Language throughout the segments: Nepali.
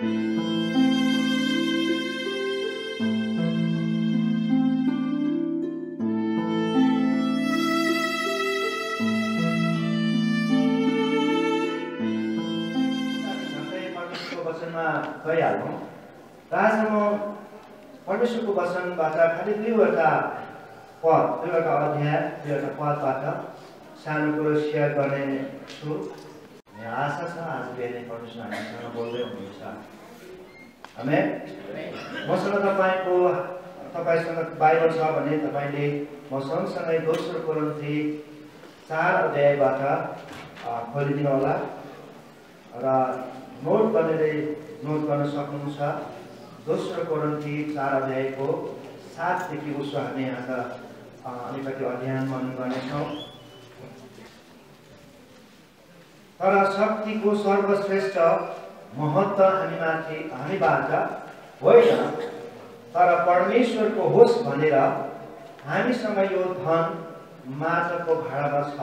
गइहालौँ र आज म परमेश्वरको वचनबाट खालि दुईवटा अध्याय दुईवटा पदबाट सानो कुरो सेयर गर्ने छु। आशा छ आज बिहान परमेश्वर हामीसँग बोल्दै हुनुहुन्छ। आमेन। मसँग तपाईसँग बाइबल छ भने तपाईँले म सँगसँगै दोस्रो कोरिन्थी 4 अध्यायबाट खोलिदिनु होला र नोट गर्न सक्नुहुन्छ। दोस्रो कोरिन्थी 4 अध्यायको 7 देखि उसो हामी आज अलिकति अध्ययन मनन गर्नेछौँ। तर शक्तिको सर्वश्रेष्ठ महत्त्व हामीबाट होइन, तर परमेश्वरको होस् भनेर हामीसँग यो धन माटोको भाँडामा छ।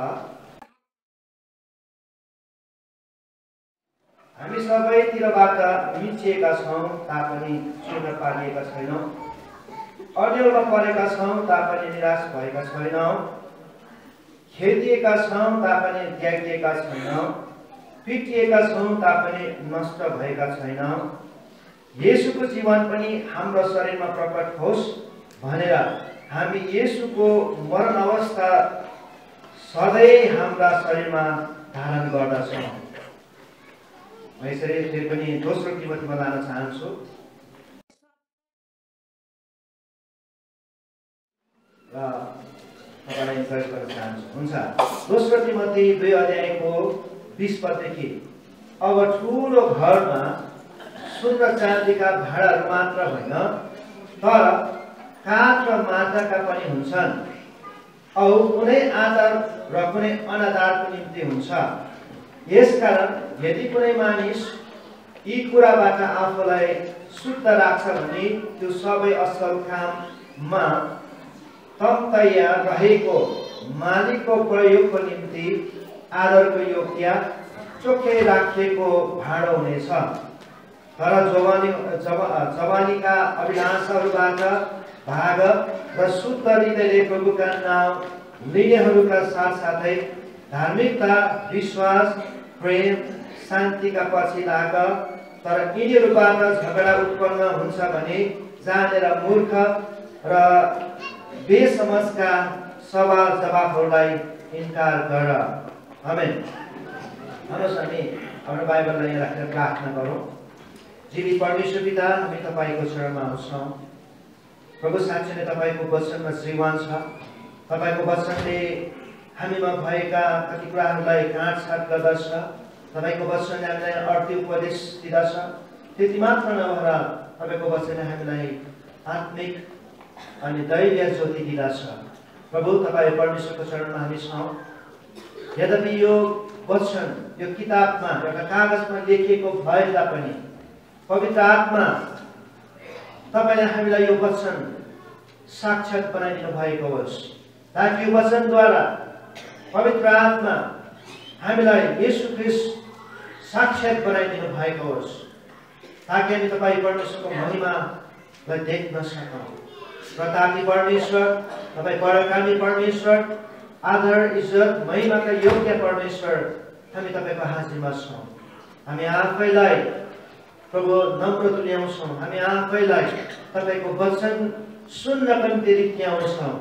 हामी सबैतिरबाट मिचिएका छौँ तापनि चूर्ण पारिएका छैनौँ, अड्यालमा परेका छौँ तापनि निराश भएका छैनौँ, खेदिएका छौँ तापनि त्यागिएका छैनौँ, पिटिएका छौँ तापनि नष्ट भएका छैनौँ। येशूको जीवन पनि हाम्रो शरीरमा प्रकट होस् भनेर हामी येशूको मरण अवस्था सधैँ हाम्रा शरीरमा धारण गर्दछौँ। म यसरी फेरि पनि दोस्रो तिमोथीमा लान चाहन्छु र तपाईँलाई इन्करेज गर्न चाहन्छु। हुन्छ, दोस्रो तिमोथी 2 अध्यायको 20 पददेखि, अब ठुलो घरमा सुन र चाँदीका भाँडाहरू मात्र होइन, तर काठ र माटाका पनि हुन्छन्। औ कुनै आधार र कुनै अनाधारको निम्ति हुन्छ। यसकारण यदि कुनै मानिस यी कुराबाट आफूलाई शुद्ध राख्छ भने त्यो सबै असल काममा तम तयार रहेको मालिकको प्रयोगको निम्ति आदरको योग्य चोखै राखिएको भाँडो हुनेछ। तर जवानीका अभिलाषहरूबाट भाग र शुद्ध हृदयले प्रभुका नाम लिनेहरूका साथसाथै धार्मिकता, विश्वास, प्रेम, शान्तिका पछि लाग। तर यिनीहरूबाट झगडा उत्पन्न हुन्छ भने जानेर मूर्ख र बेसमझका सवाल जवाफहरूलाई इन्कार गर। आमेन। हेर्नुहोस्, हामी हाम्रो बाइबललाई यहाँ राखेर प्रार्थना गरौँ। जीवित परमेश्वर पिता, हामी तपाईँको चरणमा आउँछौँ। प्रभु, साँच्चै नै तपाईँको वचनमा जीवन छ। तपाईँको वचनले हामीमा भएका कति कुराहरूलाई काटछाट गर्दछ। तपाईँको वचनले हामीलाई अर्थी उपदेश दिँदछ। त्यति मात्र नभएर तपाईँको वचनले हामीलाई आत्मिक अनि दैवीय ज्योति दिँदछ। प्रभु, तपाईँ परमेश्वरको चरणमा हामी छौँ। यद्यपि यो वचन यो किताबमा एउटा कागजमा लेखिएको भए तापनि पवित्र आत्मा तपाईँले हामीलाई यो वचन साक्षात बनाइदिनु भएको होस्, ताकि यो वचनद्वारा पवित्र आत्मा हामीलाई येशू ख्रीष्ट साक्षात बनाइदिनु भएको होस्, ताकि हामी तपाईँ परमेश्वरको महिमालाई देख्न सकौँ। प्रतापी परमेश्वर, तपाईँ पराक्रमी परमेश्वर, आदर, इज्जत, महिमाका योग्य परमेश्वर, हामी तपाईँको हाजिरमा छौँ। हामी आफैलाई प्रभु नम्र तुल्याउँछौँ। हामी आफैलाई तपाईँको वचन सुन्नको निम्ति रित्याउँछौँ।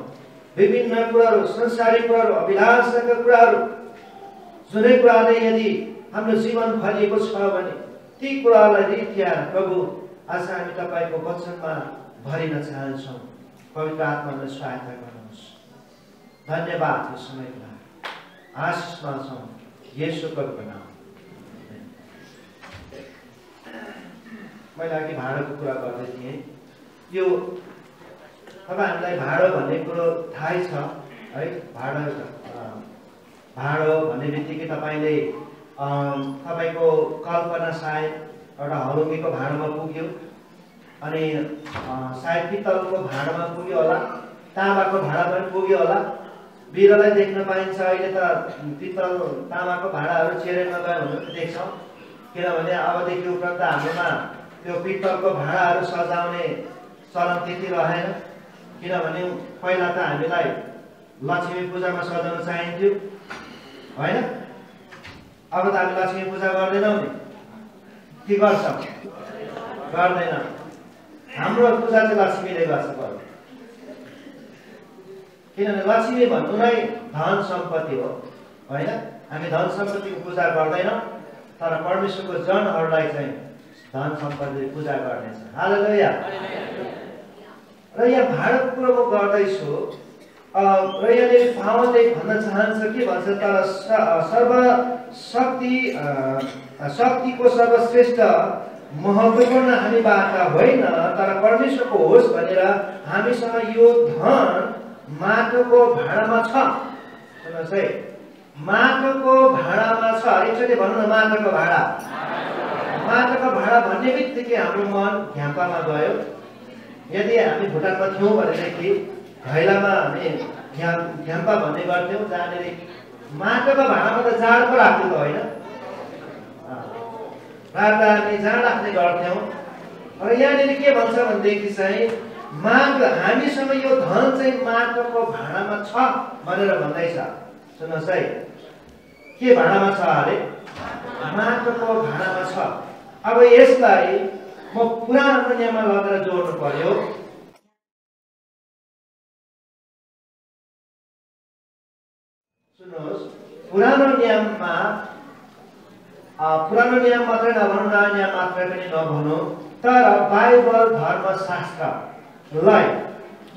विभिन्न कुराहरू, संसारिक कुराहरू, अभिलाषाका कुराहरू, जुनै कुराले यदि हाम्रो जीवन भरिएको छ भने ती कुरालाई रित्याएर प्रभु आज हामी तपाईँको वचनमा भरिन चाहन्छौँ। पवित्र आत्माले सहायता गर्नुहोस्। धन्यवाद यो समयको लागि। आशिष माग्छौँ येशूको नाममा। मैले अघि भाँडोको कुरा गर्दै थिएँ। यो तपाईँ हामीलाई भाँडो भन्ने कुरो थाहै छ है। भाँडो भन्ने बित्तिकै तपाईँले तपाईँको कल्पना सायद एउटा हलुङ्गेको भाँडोमा पुग्यो, अनि सायद पित्तलको भाँडोमा पुग्यो होला, तामाको भाँडा पनि पुग्यो होला। बिरलै देख्न पाइन्छ। अहिले त पित्तल तामाको भाँडाहरू चेरेनमा गयो भने पनि देख्छौँ, किनभने अबदेखि उपरान्त हाम्रोमा त्यो पित्तलको भाँडाहरू सजाउने चलन त्यति रहेन, किनभने पहिला त हामीलाई लक्ष्मी पूजामा सजाउन चाहिन्थ्यो होइन। अब त हामी लक्ष्मी पूजा गर्दैनौँ नि, के गर्छौँ? गर्दैन। हाम्रो पूजा चाहिँ लक्ष्मीले गर्छ पर्यो, किनभने लक्ष्मी भन्नु नै धन सम्पत्ति हो होइन। हामी धन सम्पत्तिको पूजा गर्दैनौँ, तर परमेश्वरको जनहरूलाई चाहिँ धन सम्पत्तिले पूजा गर्नेछ। हालेलुया। र यहाँ भाँडाको कुरो म गर्दैछु र यहाँले पावलले भन्न चाहन्छ के भन्छ, तर शक्तिको सर्वश्रेष्ठ महत्त्वपूर्ण हामीबाट होइन, तर परमेश्वरको होस् भनेर हामीसँग यो धन माटोको भाँडामा छ। सुन्नुहोस् है, माटोको भाँडामा छ। एकचोटि भनौँ न, माटोको भाँडा। माटोको भाँडा भन्ने बित्तिकै हाम्रो मन घ्याम्पामा गयो। यदि हामी भुटानमा थियौँ भनेदेखि घैलामा हामी घ्याम्पा भन्ने गर्थ्यौँ, जहाँनिर माटोको भाँडामा त जाँड पो राख्थ्यो त होइन, राख्दा हामी जाँड राख्ने गर्थ्यौँ। र यहाँनिर के भन्छ भनेदेखि चाहिँ हामीसँग यो धन चाहिँ माटोको भाँडामा छ भनेर भन्दैछ। सुन्नुहोस् है, के भाँडामा छ अरे? माटोको भाँडामा छ। अब यसलाई म पुरानो नियममा लगेर जोड्नु पर्यो। सुन्नुहोस्, पुरानो नियम मात्रै नभनौँ, नयाँ नियम मात्रै पनि नभनौँ, तर बाइबल धर्मशास्त्रलाई,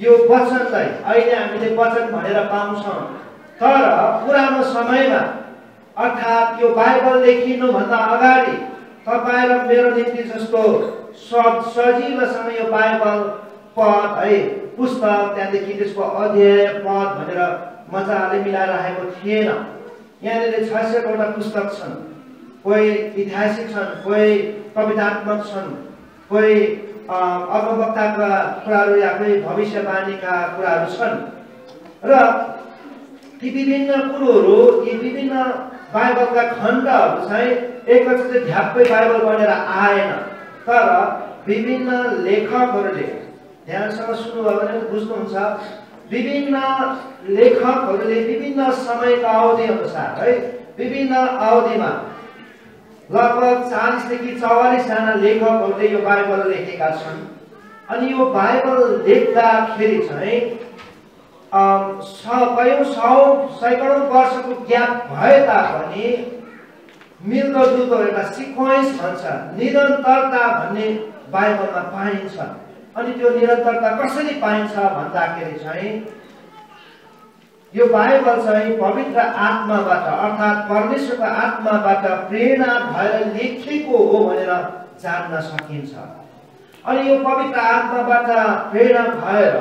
यो वचनलाई अहिले हामीले वचन भनेर पाउँछौँ, तर पुरानो समयमा अर्थात् यो बाइबल लेखिनुभन्दा अगाडि तपाईँ र मेरो निम्ति जस्तो सजिलोसँग यो बाइबल पद है, पुस्तक, त्यहाँदेखि त्यसको अध्याय पद भनेर मजाले मिलाइराखेको थिएन। यहाँनिर 66वटा पुस्तक छन्, कोही ऐतिहासिक छन्, कोही कवितात्मक छन्, कोही अगमवक्ताका कुराहरू या कोही भविष्यवाणीका कुराहरू छन्। र ती विभिन्न कुरोहरू, यी विभिन्न बाइबलका खण्डहरू चाहिँ एकैचोटि ढ्याप्पै बाइबल बनेर आएन, तर विभिन्न लेखकहरूले, ध्यानसँग सुन्नुभयो भने बुझ्नुहुन्छ, विभिन्न लेखकहरूले विभिन्न समयका अवधि अनुसार है, विभिन्न अवधिमा लगभग 40 देखि 44 जना लेखकहरूले यो बाइबल लेखेका छन्। अनि यो बाइबल लेख्दाखेरि चाहिँ सैकडौँ वर्षको ग्याप भए तापनि मिल्दो जुल्दो एउटा सिक्वेन्स भन्छ, निरन्तरता भन्ने बाइबलमा पाइन्छ। अनि त्यो निरन्तरता कसरी पाइन्छ भन्दाखेरि चाहिँ यो बाइबल चाहिँ पवित्र आत्माबाट अर्थात् परमेश्वरको आत्माबाट प्रेरणा भएर लेखिएको हो भनेर जान्न सकिन्छ। अनि यो पवित्र आत्माबाट प्रेरणा भएर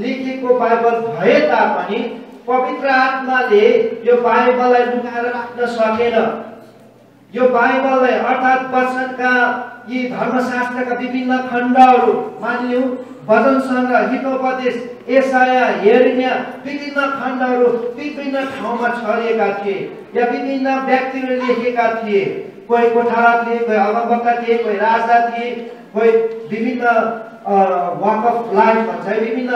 लेखिएको बाइबल भए तापनि पवित्र आत्माले यो बाइबललाई लुकाएर राख्न सकेन। यो बाइबललाई अर्थात् वचनका यी धर्मशास्त्रका विभिन्न खण्डहरू, मानिलिउँ भजन सङ्ग्रह, हितोपदेश, एसाया, यिर्मया, विभिन्न खण्डहरू विभिन्न ठाउँमा छरिएका थिए या विभिन्न व्यक्तिहरूले लेखेका थिए। कोही कोठारा थिए, कोही अगमवक्ता थिए, कोही राजा थिए, कोही विभिन्न वाक अफ लाइफ भन्छ, विभिन्न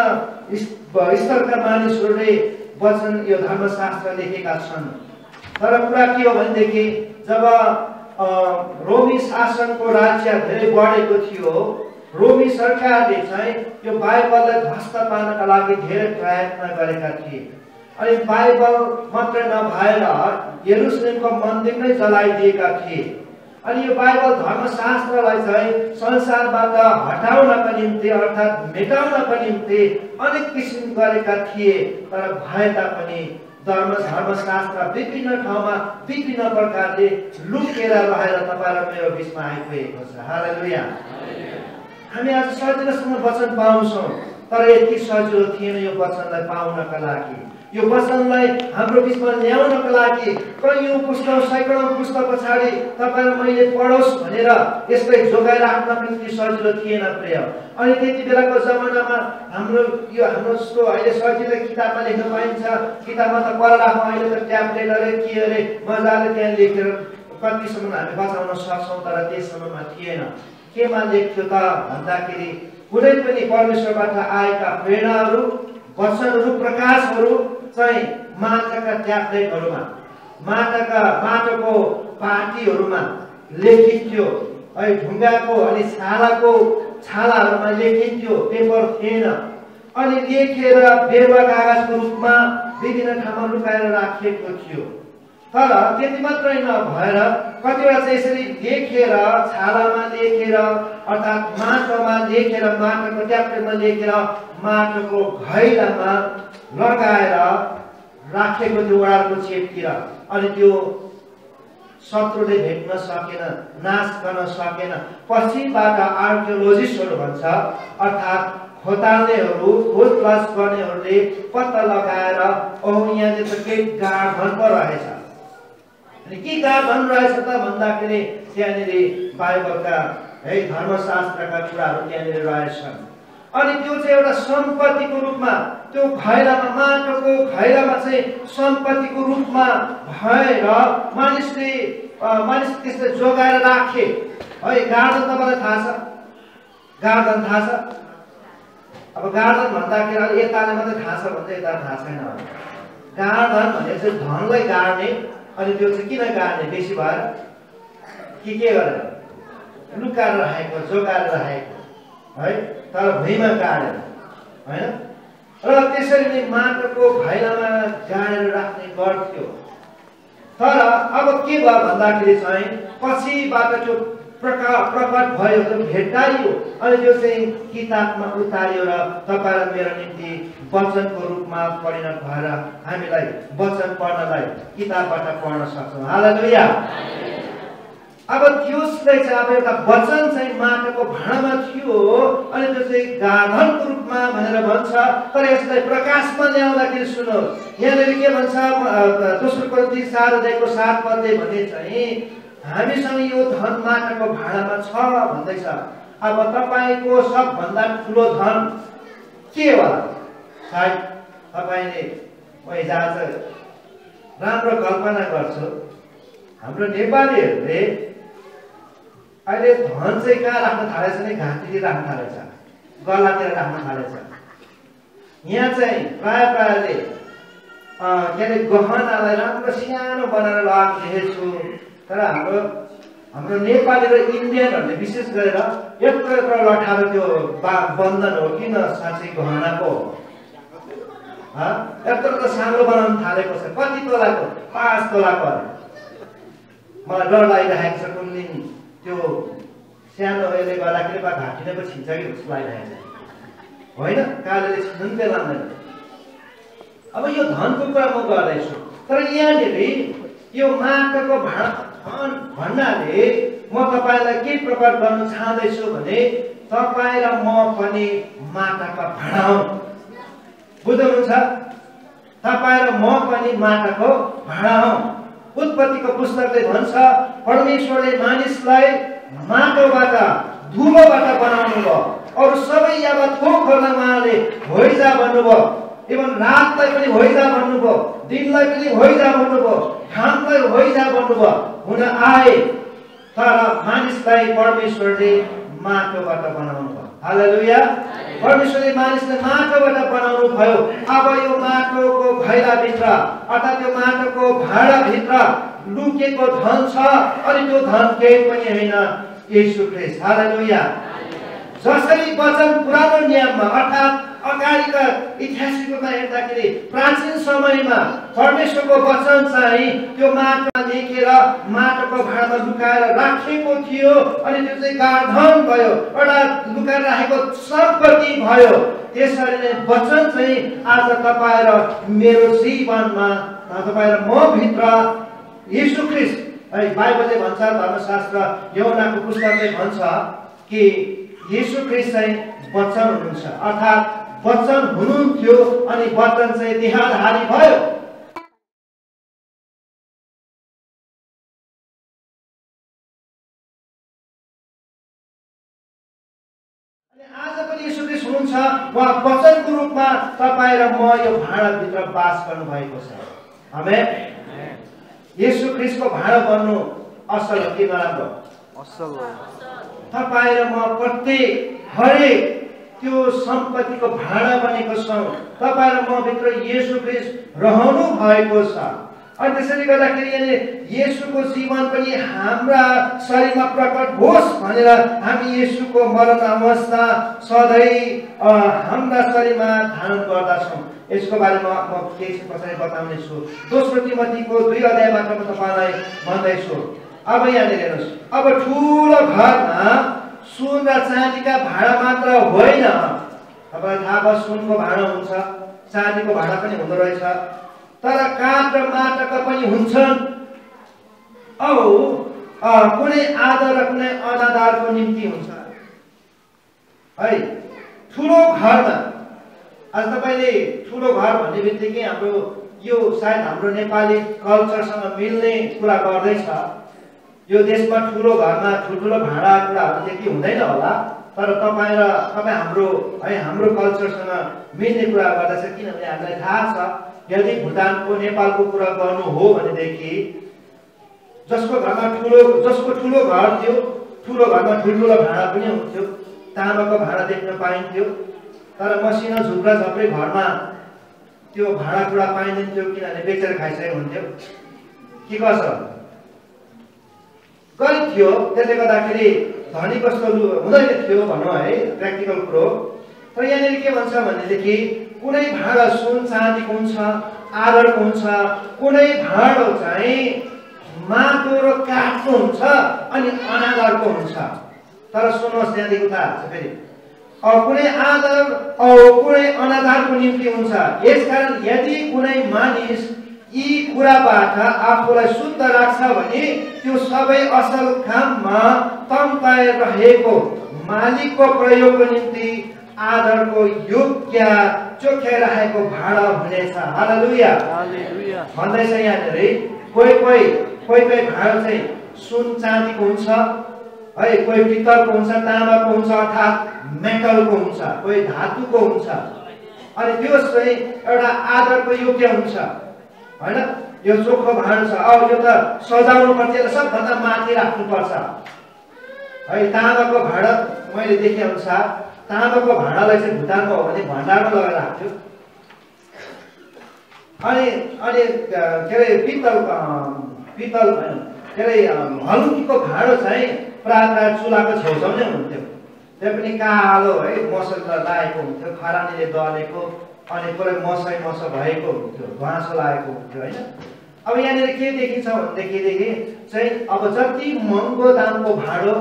स्तरका मानिसहरूले वचन यो धर्मशास्त्र लेखेका छन्। तर कुरा के हो भनेदेखि जब रोमी शासनको राज्य धेरै बढेको थियो, रोमी सरकारले चाहिँ यो बाइबललाई ध्वस्त पार्नका लागि धेरै प्रयत्न गरेका थिए। अनि बाइबल मात्रै नभएर यरुसलेमको मन्दिर नै जलाइदिएका थिए। अनि यो बाइबल धर्मशास्त्रलाई चाहिँ संसारबाट हटाउनका निम्ति अर्थात् मेटाउनका निम्ति अनेक किसिम गरेका थिए। तर भए तापनि धर्मशास्त्र विभिन्न ठाउँमा विभिन्न प्रकारले लुकेर रहेर तपाईँ र मेरो बिचमा आइपुगेको छ। हालेलुया। हामी आज सजिलोसँग वचन पाउँछौँ, तर यति सजिलो थिएन यो वचनलाई पाउनका लागि, यो वचनलाई हाम्रो बिचमा ल्याउनका लागि। कैयौँ पुस्तक, सैकडौँ पुस्तक पछाडि तपाईँ र मैले पढोस् भनेर यसलाई जोगाएर राख्नको निम्ति सजिलो थिएन प्रिय। अनि त्यति बेलाको जमानामा हाम्रो जस्तो अहिले सजिलो किताबमा लेख्न पाइन्छ, किताबमा त पढ्दामा अहिले त ट्याब्लेट अरे के अरे मजाले त्यहाँ लेखेर कतिसम्म हामी बचाउन सक्छौँ, तर त्यस समयमा थिएन। केमा लेख्थ्यो त भन्दाखेरि कुनै पनि परमेश्वरबाट आएका प्रेरणाहरू, वचनहरू, प्रकाशहरू चाहिँ माटाका ट्याब्लेटहरूमा, माटोको पाटीहरूमा लेखिन्थ्यो है, ढुङ्गाको अनि छालाहरूमा लेखिन्थ्यो, पेपर थिएन। अनि लेखेर बेरुवा कागजको रूपमा विभिन्न ठाउँमा लुकाएर राखिएको थियो। तर त्यति मात्रै नभएर कतिवटा चाहिँ यसरी लेखेर, छालामा लेखेर, अर्थात् माटोमा लेखेर, माटोको ट्याब्लेटमा लेखेर माटोको घैलामा लगाएर राखेको थियो ओडारको छेपतिर। अनि त्यो शत्रुले भेट्न सकेन, नाश गर्न सकेन। पछिबाट आर्कियोलोजिस्टहरू भन्छ, अर्थात् खोताल्नेहरू, खोजतलास गर्नेहरूले पत्ता लगाएर यहाँले त केही गाडधन पो रहेछ। अनि के गाडधन रहेछ त भन्दाखेरि त्यहाँनिर बाइबलका है धर्मशास्त्रका कुराहरू त्यहाँनिर रहेछन्। अनि त्यो चाहिँ एउटा सम्पत्तिको रूपमा, त्यो घैलामा, माटोको घैलामा चाहिँ सम्पत्तिको रूपमा भएर मानिसले त्यसलाई जोगाएर राखे है। गार्डन तपाईँलाई थाहा छ? गार्डन थाहा छ? अब गार्डन भन्दाखेरि अब यताले मात्रै थाहा छ भने यता थाहा छैन। गार्डन भनेको चाहिँ धनलाई गाड्ने, अनि त्यो चाहिँ किन गाड्ने? बेसी भएर के गरेर लुकाएर राखेको, जोगाएर राखेको है, तर भुइँमा गाडेर होइन। र त्यसरी नै माटोको घैलामा गाडेर राख्ने गर्थ्यो। तर अब के भयो भन्दाखेरि चाहिँ पछिबाट त्यो प्रकट भयो, त्यो भेट्टाइयो, अनि त्यो चाहिँ किताबमा उतारियो र तपाईँ र मेरो निम्ति वचनको रूपमा परिणत भएर हामीलाई वचन पढ्नलाई किताबबाट पढ्न सक्छौँ। हालेलुया। अब त्यसलाई चाहिँ अब एउटा वचन चाहिँ माटोको भाँडामा थियो, अनि त्यो चाहिँ गार्डनको रूपमा भनेर भन्छ। तर यसलाई प्रकाशमा ल्याउँदाखेरि सुन्नुहोस्, यहाँनिर के भन्छ? दोस्रो कोरिन्थी 4:7 भने चाहिँ हामीसँग यो धन माटोको भाँडामा छ भन्दैछ। अब तपाईँको सबभन्दा ठुलो धन के होला? सायद तपाईँले जहाँ चाहिँ राम्रो कल्पना गर्छु, हाम्रो नेपालीहरूले अहिले धन चाहिँ कहाँ राख्न थालेछ भने घाँटीतिर राख्न थालेछ, गलातिर राख्न थालेछ। यहाँ चाहिँ प्रायःले के अरे गहनालाई राम्रो सानो बनाएर लगाएको देखेको छु। तर हाम्रो नेपाली र इन्डियनहरूले विशेष गरेर यत्रो लठारो त्यो बन्धन हो किन साँच्चै गहनाको यत्रो सानो बनाउन थालेको छ। कति तोलाको? 5 तोलाको। मलाई डर लागिरहेको छ कुन दिन त्यो सानो यसले गर्दाखेरि घाँटीले पो छिन्छ कि जस्तो लागिरहेको छ होइन। कालेले छिन्नु पनि लाँदैन। अब यो धनको कुरा म गर्दैछु, तर यहाँनिर यो माटोको भन्नाले म तपाईँलाई के प्रकट गर्न चाहँदैछु भने तपाईँ र म पनि माटाका भाँडा हौँ। बुझ्नुहुन्छ? तपाईँ र म पनि माटाको भाँडा हौँ। उत्पत्तिको पुस्तकले भन्छ परमेश्वरले मानिसलाई माटोबाट, धुलोबाट बनाउनु भयो। अरू सबै यावत थोकहरूलाई उहाँले होइजा भन्नुभयो। एवं रातलाई पनि होइजा भन्नुभयो, दिनलाई पनि होइजा भन्नुभयो, घामलाई होइजा भन्नुभयो, हुन आए। तर मानिसलाई परमेश्वरले माटोबाट बनाउनु भयो। हालेलुया। परमेश्वरले मानिसलाई माटोबाट बनाउनु भयो। अब यो माटोको घैलाभित्र अर्थात् यो माटोको भाँडाभित्र लुकेको धन छ, अनि त्यो धन केही पनि होइन, येशू ख्रीष्ट। हालेलुया। जसरी वचन पुरानो नियममा अर्थात् अगाडिका इतिहासमा हेर्दाखेरि प्राचीन समयमा परमेश्वरको वचन चाहिँ त्यो माटोमा लेखेर माटोको भाँडामा लुकाएर राखेको थियो, अनि त्यो चाहिँ गार्डन भयो, एउटा लुकाएर राखेको सम्पत्ति भयो। त्यसरी नै वचन चाहिँ आज तपाईँ र मेरो जीवनमा, तपाईँ र म भित्र येशू ख्रीष्ट है। बाइबलले भन्छ, धर्मशास्त्र यूहन्नाको पुस्तकले भन्छ कि येशू ख्रीष्ट चाहिँ वचन हुनुहुन्छ, अर्थात् वचन हुनुहुन्थ्यो अनि वचन चाहिँ देहधारी भयो। अनि आज पनि येशू ख्रीष्ट हुनुहुन्छ, उहाँ वचनको रूपमा तपाईँ र म यो भाँडाभित्र बास गर्नु भएको छ। आमेन। येशू ख्रीष्टको भाँडा बन्नु असल हो कि नराम्रो? असल हो। तपाईँ र म प्रत्येक हरेक त्यो सम्पत्तिको भाडा बनेको छौँ। तपाईँ र म भित्र येशू ख्रीष्ट रहनु भएको छ। अनि त्यसैले गर्दाखेरि यहाँ येशूको जीवन पनि हाम्रा शरीरमा प्रकट होस् भनेर हामी येशूको मरण अवस्था सधैँ हाम्रा शरीरमा धारण गर्दछौँ। यसको बारेमा म केही पछाडि बताउने छु। दोस्रो तिमोथीको 2 अध्यायबाट म तपाईँलाई भन्दैछु। अब यहाँनिर हेर्नुहोस्, अब ठुलो घरमा सुन र चाँदीका भाँडा मात्र होइन। तपाईँलाई थाहा भयो सुनको भाँडा हुन्छ, चाँदीको भाँडा पनि हुँदो रहेछ, तर काठ र माटोका पनि हुन्छन्। औ कुनै आदर र कुनै अनादरको निम्ति हुन्छ है। ठुलो घरमा आज तपाईँले ठुलो घर भन्ने बित्तिकै हाम्रो यो सायद हाम्रो नेपाली कल्चरसँग मिल्ने कुरा गर्दैछ। यो देशमा ठुलो घरमा ठुल्ठुलो भाँडा कुराहरू त्यति हुँदैन होला, तर तपाईँ हाम्रो कल्चरसँग मिल्ने कुरा गर्दैछ। किनभने हामीलाई थाहा छ यदि भुटानको नेपालको कुरा गर्नु हो भनेदेखि जसको ठुलो घर थियो, ठुलो घरमा ठुल्ठुलो भाँडा पनि हुन्थ्यो, तामाको भाँडा देख्न पाइन्थ्यो। तर मसिनो झुप्रा झप्रे घरमा त्यो भाँडा कुडा पाइँदैन थियो, किनभने बेचेर खाइसकेको हुन्थ्यो कि कसो गरिब थियो। त्यसले गर्दाखेरि धनी कस्तो हुँदैन थियो भनौँ है, प्र्याक्टिकल कुरो। तर यहाँनिर के भन्छ भनेदेखि कुनै भाँडा सुन चाँदीको हुन्छ, आदरको हुन्छ, कुनै भाँडो चाहिँ माटो र काठको हुन्छ अनि अनादरको हुन्छ। तर सुन्नुहोस् त्यहाँदेखि उता फेरि कुनै आदर कुनै अनादरको निम्ति हुन्छ। यसकारण यदि कुनै मानिस यी कुराबाट आफूलाई शुद्ध राख्छ भने त्यो सबै असल काममा तम्ताएर रहेको मालिकको प्रयोगको निम्ति आदरको योग्य चोख्याइरहेको भाँडा हुनेछ। हालेलुया भन्दैछ यहाँनिर। कोही भाँडा चाहिँ सुन चाँदीको हुन्छ है, कोही पित्तलको हुन्छ, तामाको हुन्छ अर्थात् मेटलको हुन्छ, कोही धातुको हुन्छ। अनि त्यो चाहिँ एउटा आदरको योग्य हुन्छ होइन। यो चोखो भाँडो छ, अब यो त सजाउनु पर्छ, यसलाई सबभन्दा माथि राख्नुपर्छ है। तामाको भाँडा मैले देखे अनुसार तामाको भाँडालाई चाहिँ भुटानमा हो भने भण्डारमा लगाएर राख्थ्यो। अनि के अरे पित्तल होइन के अरे हलुकीको भाँडो चाहिँ प्रायः चुलाको छेउछाउ नै हुन्थ्यो। त्यो पनि कालो है, मसला लागेको हुन्थ्यो, खरानीले दलेको, अनि पुरै मस भएको हुन्थ्यो, घाँसो लागेको हुन्थ्यो होइन। अब यहाँनिर के देखिन्छ भनेदेखि चाहिँ अब जति महँगो दामको भाँडो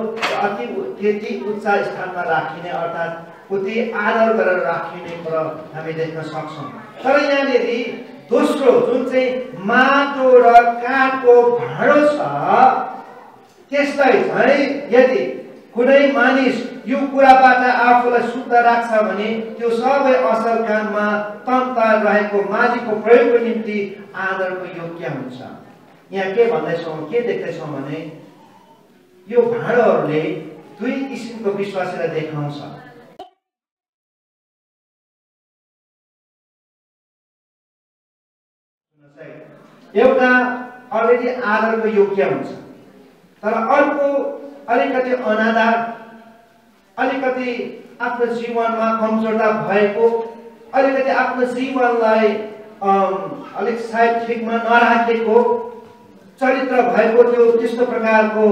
त्यति उच्च स्थानमा राखिने अर्थात् उति आदर गरेर राखिने कुरा हामी देख्न सक्छौँ। तर यहाँनिर दोस्रो जुन चाहिँ माटो र काठको भाँडो छ त्यसलाई चाहिँ यदि कुनै मानिस यो कुराबाट आफूलाई शुद्ध राख्छ भने त्यो सबै असल काममा तम्ताएर रहेको मालिकको प्रयोगको निम्ति आदरको योग्य हुन्छ। यहाँ के भन्दैछौँ, के देख्दैछौँ भने यो भाँडोहरूले दुई किसिमको विश्वासीलाई देखाउँछ। एउटा अलरेडी आदरको योग्य हुन्छ, तर अर्को अलिकति अनादर, अलिकति आफ्नो जीवनमा कमजोरता भएको, अलिकति आफ्नो जीवनलाई अलिक सायद ठिकमा नराखेको चरित्र भएको त्यो त्यस्तो प्रकारको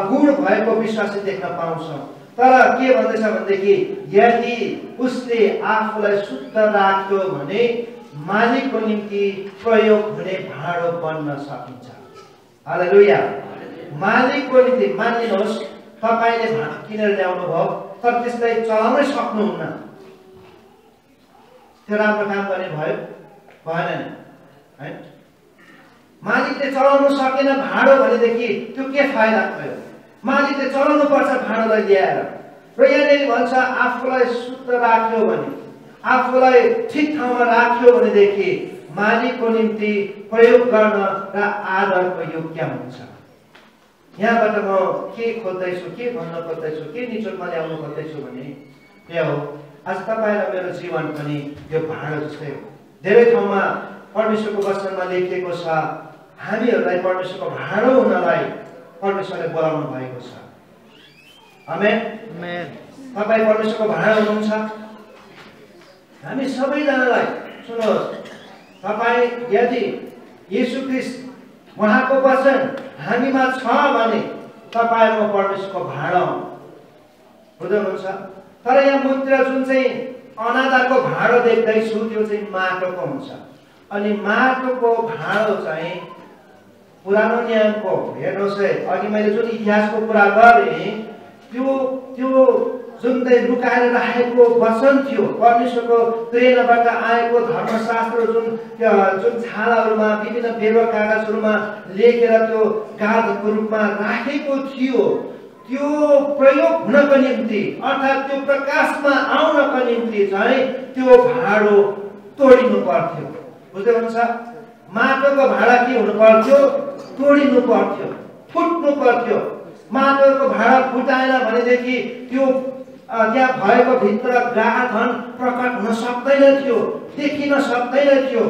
गुण भएको विश्वासी देख्न पाउँछौँ। तर के भन्दैछ भनेदेखि यदि उसले आफूलाई शुद्ध राख्यो भने मालिकको निम्ति प्रयोग हुने भाँडो बन्न सकिन्छ। हालेलुया। मालिकको निम्ति मानिनुहोस् तपाईँले भाँडो किनेर ल्याउनु भयो तर त्यसलाई चलाउनै सक्नुहुन्न, त्यो राम्रो काम गर्ने भयो भएन नि है। मालिकले चलाउनु सकेन भाँडो भनेदेखि त्यो के फाइदा भयो? मालिकले चलाउनु पर्छ भाँडोलाई ल्याएर। र यहाँनिर भन्छ आफूलाई शुद्ध राख्यो भने, आफूलाई ठिक ठाउँमा राख्यो भनेदेखि मालिकको निम्ति प्रयोग गर्न र आदरको योग्य हुन्छ। यहाँबाट म के खोज्दैछु, के भन्न खोज्दैछु, के निचोडमा ल्याउनु खोज्दैछु भने यो हो, आज तपाईँ र मेरो जीवन पनि यो भाँडो जस्तै हो। धेरै ठाउँमा परमेश्वरको वचनमा लेखिएको छ हामीहरूलाई परमेश्वरको भाँडो हुनलाई परमेश्वरले बोलाउनु भएको छ। आमेन। तपाईँ परमेश्वरको भाँडा हुनुहुन्छ। हामी सबैजनालाई सुन्नुहोस्, तपाईँ यदि येशू ख्रीष्ट उहाँको वचन हामीमा छ भने तपाईँ म परमेश्वरको भाँडा हुनुहुन्छ। तर यहाँ मुद्रा जुन चाहिँ अनादरको भाँडो देख्दैछु त्यो चाहिँ माटोको हुन्छ। अनि माटोको भाँडो चाहिँ पुरानो नियमको, हेर्नुहोस् है, अघि मैले जुन इतिहासको कुरा गरेँ त्यो जुन चाहिँ लुकाएर राखेको वचन थियो, परमेश्वरको प्रेरणाबाट आएको धर्मशास्त्र जुन छालाहरूमा विभिन्न बेरुवा कागजहरूमा लेखेर त्यो गाधको रूपमा राखेको थियो, त्यो प्रयोग हुनको निम्ति अर्थात् त्यो प्रकाशमा आउनको निम्ति चाहिँ त्यो भाँडो तोडिनु पर्थ्यो। बुझ्दै हुनुहुन्छ? माटोको भाँडा के हुनु पर्थ्यो? तोडिनु पर्थ्यो, फुट्नु पर्थ्यो। माटोको भाँडा फुटाएन भनेदेखि त्यो त्यहाँ भएको भित्र गाधन प्रकट हुन सक्दैन थियो, देखिन सक्दैन थियो।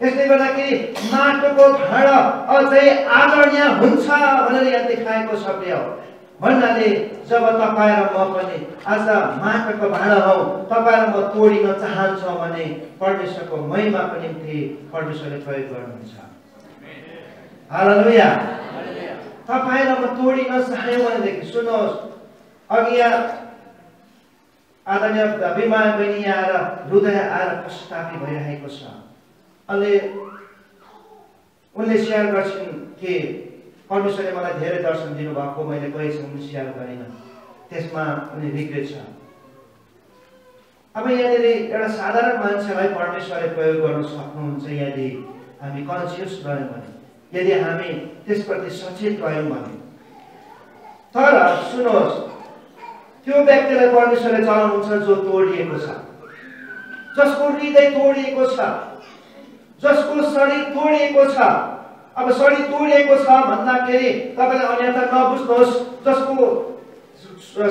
यसले गर्दाखेरि माटोको भाँडा अझै आदरणीय हुन्छ भनेर यहाँ देखाएको शब्द हो। भन्नाले जब तपाईँ र म पनि आज माटोको भाँडा हौ, तपाईँ र म तोडिन चाहन्छौँ भने परमेश्वरको महिमाको निम्ति परमेश्वरले प्रयोग गर्नुहुन्छ। हालेलुया। तपाईँ र म तोडिन चाह्यौँ भनेदेखि सुन्नुहोस्, अघि यहाँ आदरणीय बिमा बहिनी आएर हृदय आएर पश्चातापी भइरहेको छ। अनि उनले सेयर गर्छिन् कि परमेश्वरले मलाई धेरै दर्शन दिनुभएको, मैले कहिलेसम्म सेयर गरिनँ, त्यसमा उनी रिग्रेट छ। अब यहाँनिर एउटा साधारण मान्छेलाई परमेश्वरले प्रयोग गर्न सक्नुहुन्छ यदि हामी कन्सियस रह्यौँ भने, यदि हामी त्यसप्रति सचेत रह्यौँ भने। तर सुन्नुहोस्, त्यो व्यक्तिलाई परमेश्वरले चलाउनुहुन्छ जो तोडिएको छ, जसको हृदय तोडिएको छ, जसको शरीर तोडिएको छ। अब शरीर तोडिएको छ भन्दाखेरि तपाईँले अन्यथा नबुझ्नुहोस्, जसको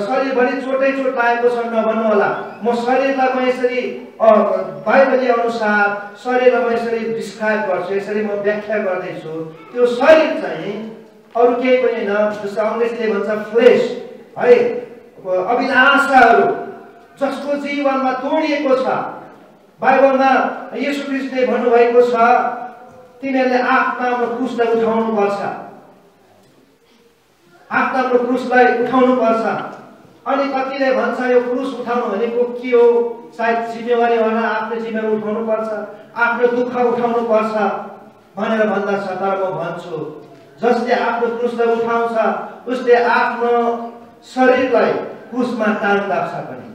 शरीरभरि चोटै चोट लागेको छ नभन्नु होला। म शरीरलाई म यसरी बाइबलीय अनुसार शरीरलाई म यसरी डिस्क्राइब गर्छु, यसरी म व्याख्या गर्दैछु। त्यो शरीर चाहिँ अरू केही पनि होइन, जस्तो अङ्ग्रेजीले भन्छ फ्लेस है, अभिलाषाहरू जसको जीवनमा तोडिएको छ। बाइबलमा येशू ख्रीष्टले भन्नुभएको छ तिमीहरूले आफ्नो क्रुसलाई उठाउनु पर्छ, आफ्नो क्रुसलाई उठाउनु पर्छ। अनि कतिले भन्छ यो क्रुस उठाउनु भनेको के हो? सायद जिम्मेवारी होला, आफ्नो जिम्मेवारी उठाउनु पर्छ, आफ्नो दुःख उठाउनु पर्छ भनेर भन्दछ। तर म भन्छु जसले आफ्नो क्रुसलाई उठाउँछ उसले आफ्नो शरीरलाई क्रुसमा तान्दछ पनि।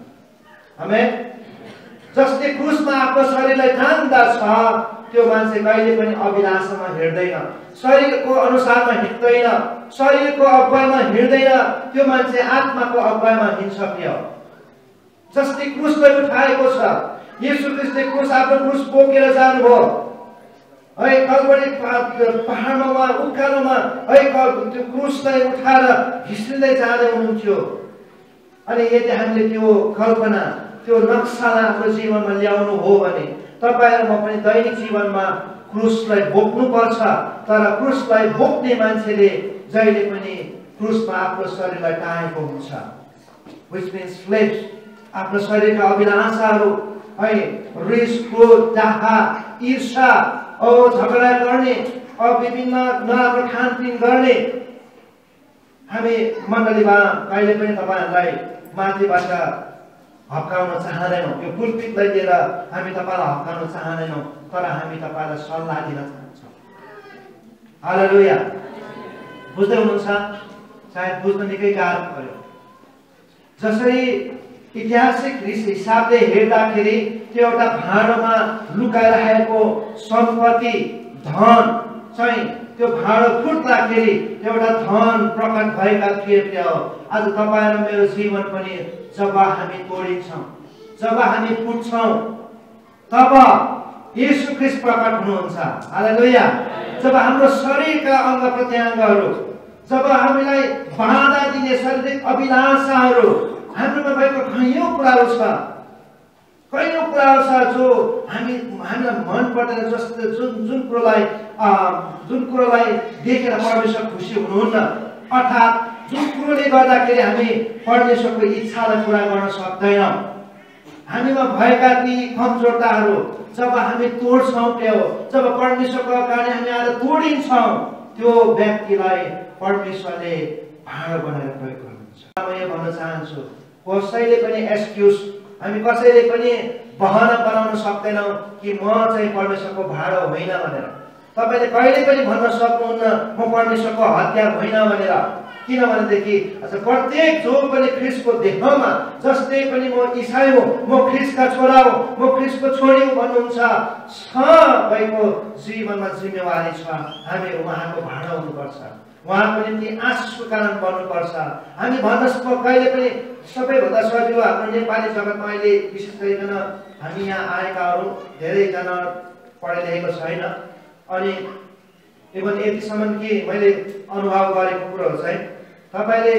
आमेन। जसले क्रुसमा आफ्नो शरीरलाई तान्दछ त्यो मान्छे कहिले पनि अभिलाषामा हिँड्दैन, शरीरको अनुसारमा हिँड्दैन, शरीरको अगुवाईमा हिँड्दैन, त्यो मान्छे आत्माको अगुवाईमा हिँड्छ। प्रिय, जसले क्रुसलाई उठाएको छ, येशू ख्रीष्टले क्रुस आफ्नो क्रुस बोकेर जानुभयो है, कल्वरी पहाडमा उकालोमा है त्यो क्रुसलाई उठाएर घिस्रिँदै जाँदै हुनुहुन्थ्यो। अनि यदि हामीले त्यो कल्पना, त्यो नक्सालाई हाम्रो जीवनमा ल्याउनु हो भने तपाईँ र म पनि दैनिक जीवनमा क्रुसलाई बोक्नु पर्छ। तर क्रुसलाई बोक्ने मान्छेले जहिले पनि क्रुसमा आफ्नो शरीरलाई टाँगेको हुन्छ। व्हिच मिन्स फ्लेश, आफ्नो शरीरका अभिलाषाहरू है, रिस, क्रोध, डाहा, ईर्ष्या, झगडा गर्ने, विभिन्न नराम्रो खानपिन गर्ने। हामी मण्डलीमा कहिले पनि तपाईँहरूलाई माथिबाट हप्काउन चाहँदैनौँ, यो पुलपिटलाई लिएर हामी तपाईँलाई हप्काउन चाहँदैनौँ, तर हामी तपाईँलाई सल्लाह दिन चाहन्छौँ। हालेलुया। बुझ्दै हुनुहुन्छ? सायद बुझ्न निकै गाह्रो पर्यो। जसरी ऐतिहासिक हिसाबले हेर्दाखेरि त्यो एउटा भाँडोमा लुकाइरहेको सम्पत्ति, धन चाहिँ त्यो भाँडो फुट्दाखेरि एउटा धन प्रकट भएका थिए। प्रिय, आज तपाईँ र मेरो जीवन पनि जब हामी तोडिन्छौँ, जब हामी फुट्छौँ, तब येशू ख्रीष्ट प्रकट हुनुहुन्छ। हालेलुया। जब हाम्रो शरीरका अंग प्रत्यङ्गहरू, जब हामीलाई बाधा दिने शारीरिक अभिलाषाहरू हाम्रोमा भएको कयौँ कुराहरू छ, कयौँ कुराहरू छ जो हामीलाई मन पर्दैन, जस्तो जुन कुरोलाई देखेर परमेश्वर खुसी हुनुहुन्न। अर्थात् जुन कुरोले गर्दाखेरि हामी परमेश्वरको इच्छालाई पुरा गर्न सक्दैनौँ, हामीमा भएका ती कमजोरताहरू जब हामी तोड्छौँ, जब परमेश्वरको अगाडि हामी आएर तोडिन्छौँ, त्यो व्यक्तिलाई परमेश्वरले भाँडो बनाएर प्रयोग गर्नुहुन्छ। म यो भन्न चाहन्छु, कसैले पनि एक्सक्युज, हामी कसैले पनि बहाना बनाउन सक्दैनौँ कि म चाहिँ परमेश्वरको भाँडो होइन भनेर। तपाईँले कहिले पनि भन्न सक्नुहुन्न म परमेश्वरको हतियार होइन भनेर। किनभनेदेखि प्रत्येक जो पनि ख्रिस्टको देहमा, जसले पनि म इसाई हो, म ख्रिस्टका छोरा हो, म ख्रिस्टको छोरी हो भन्नुहुन्छ, सबैको जीवनमा जिम्मेवारी छ। हामी उहाँको भाँडो हुनुपर्छ, उहाँको निम्ति आशिषको कारण बन्नुपर्छ। हामी भन्न कहिले पनि सबैभन्दा सजिलो हाम्रो नेपाली जगतमा अहिले विशेष गरिकन हामी यहाँ आएकाहरू धेरैजना पढाइ लेखेको छैन। अनि इभन यतिसम्म कि मैले अनुभव गरेको कुरोहरू चाहिँ, तपाईँले